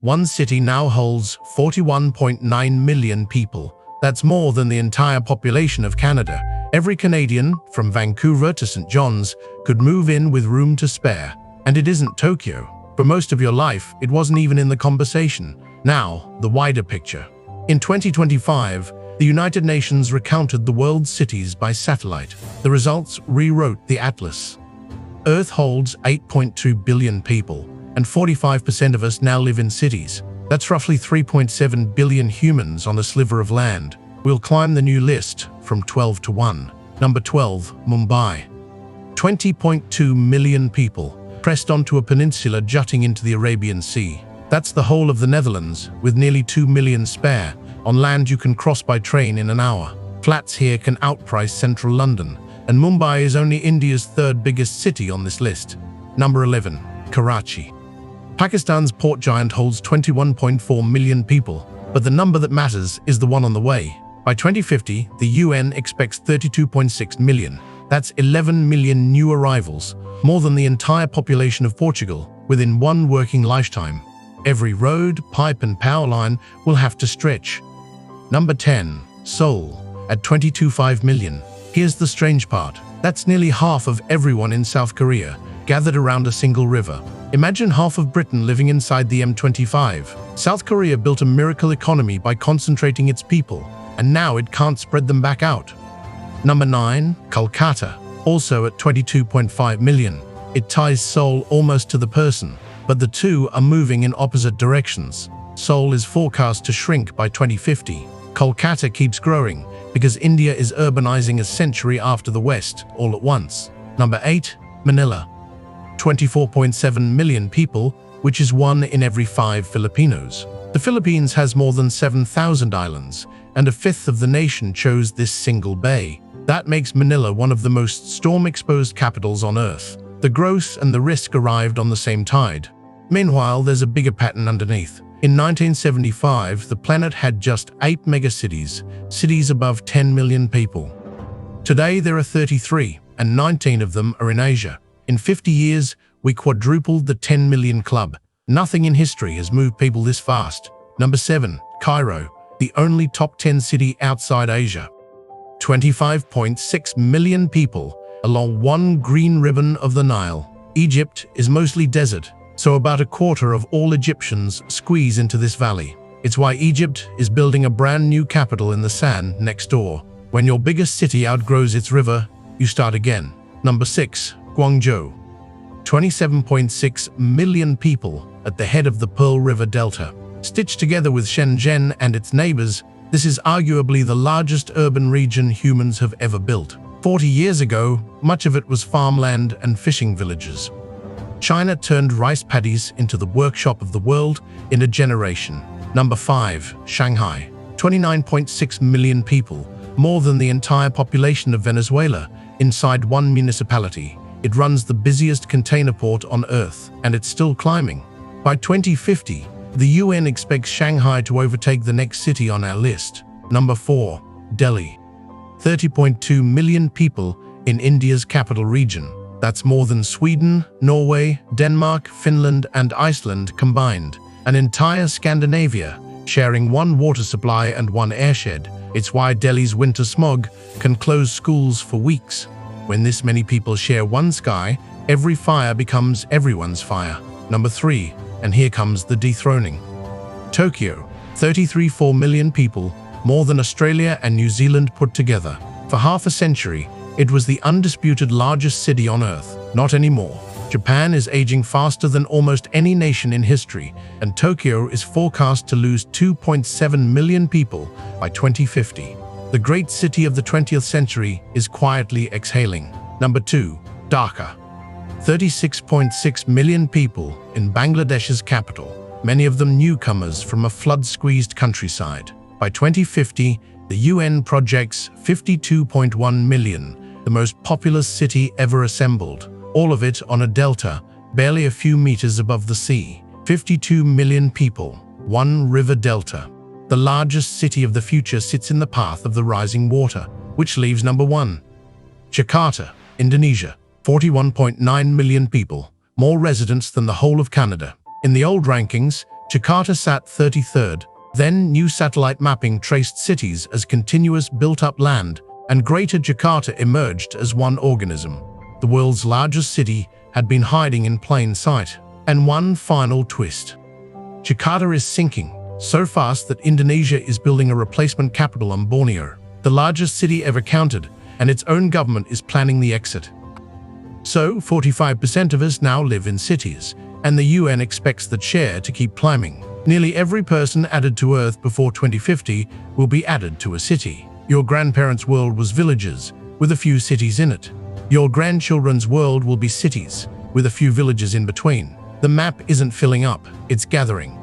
One city now holds 41.9 million people. That's more than the entire population of Canada. Every Canadian, from Vancouver to St. John's, could move in with room to spare. And it isn't Tokyo. For most of your life, it wasn't even in the conversation. Now, the wider picture. In 2025, the United Nations recounted the world's cities by satellite. The results rewrote the atlas. Earth holds 8.2 billion people, and 45% of us now live in cities. That's roughly 3.7 billion humans on a sliver of land. We'll climb the new list from 12 to 1. Number 12, Mumbai. 20.2 million people, pressed onto a peninsula jutting into the Arabian Sea. That's the whole of the Netherlands, with nearly 2 million spare. On land you can cross by train in an hour. Flats here can outprice central London, and Mumbai is only India's third biggest city on this list. Number 11, Karachi. Pakistan's port giant holds 21.4 million people, but the number that matters is the one on the way. By 2050, the UN expects 32.6 million. That's 11 million new arrivals, more than the entire population of Portugal, within one working lifetime. Every road, pipe and power line will have to stretch. Number 10, Seoul, at 22.5 million. Here's the strange part. That's nearly half of everyone in South Korea, gathered around a single river. Imagine half of Britain living inside the M25. South Korea built a miracle economy by concentrating its people, and now it can't spread them back out. Number 9, Kolkata, also at 22.5 million. It ties Seoul almost to the person, but the two are moving in opposite directions. Seoul is forecast to shrink by 2050. Kolkata keeps growing because India is urbanizing a century after the West all at once. Number 8, Manila. 24.7 million people, which is 1 in every 5 Filipinos. The Philippines has more than 7,000 islands, and a fifth of the nation chose this single bay. That makes Manila one of the most storm-exposed capitals on Earth. The growth and the risk arrived on the same tide. Meanwhile, there's a bigger pattern underneath. In 1975, the planet had just 8 megacities, cities above 10 million people. Today, there are 33, and 19 of them are in Asia. In 50 years, we quadrupled the 10 million club. Nothing in history has moved people this fast. Number 7, Cairo, the only top 10 city outside Asia. 25.6 million people along one green ribbon of the Nile. Egypt is mostly desert, so about a quarter of all Egyptians squeeze into this valley. It's why Egypt is building a brand new capital in the sand next door. When your biggest city outgrows its river, you start again. Number 6, Guangzhou. 27.6 million people at the head of the Pearl River Delta. Stitched together with Shenzhen and its neighbors, this is arguably the largest urban region humans have ever built. 40 years ago, much of it was farmland and fishing villages. China turned rice paddies into the workshop of the world in a generation. Number 5, Shanghai. 29.6 million people, more than the entire population of Venezuela, inside one municipality. It runs the busiest container port on Earth, and it's still climbing. By 2050, the UN expects Shanghai to overtake the next city on our list. Number 4, Delhi. 30.2 million people in India's capital region. That's more than Sweden, Norway, Denmark, Finland, and Iceland combined. An entire Scandinavia, sharing one water supply and one airshed. It's why Delhi's winter smog can close schools for weeks. When this many people share one sky, every fire becomes everyone's fire. Number 3, and here comes the dethroning. Tokyo, 33.4 million people, more than Australia and New Zealand put together. For half a century, it was the undisputed largest city on Earth. Not anymore. Japan is aging faster than almost any nation in history, and Tokyo is forecast to lose 2.7 million people by 2050. The great city of the 20th century is quietly exhaling. Number 2, Dhaka. 36.6 million people in Bangladesh's capital, many of them newcomers from a flood-squeezed countryside. By 2050, the UN projects 52.1 million, the most populous city ever assembled, all of it on a delta, barely a few meters above the sea. 52 million people, one river delta. The largest city of the future sits in the path of the rising water, which leaves number 1. Jakarta, Indonesia. 41.9 million people, more residents than the whole of Canada. In the old rankings, Jakarta sat 33rd. Then new satellite mapping traced cities as continuous built-up land, and Greater Jakarta emerged as one organism. The world's largest city had been hiding in plain sight. And one final twist. Jakarta is sinking so fast that Indonesia is building a replacement capital on Borneo, the largest city ever counted, and its own government is planning the exit. So, 45% of us now live in cities, and the UN expects that share to keep climbing. Nearly every person added to Earth before 2050 will be added to a city. Your grandparents' world was villages, with a few cities in it. Your grandchildren's world will be cities, with a few villages in between. The map isn't filling up, it's gathering.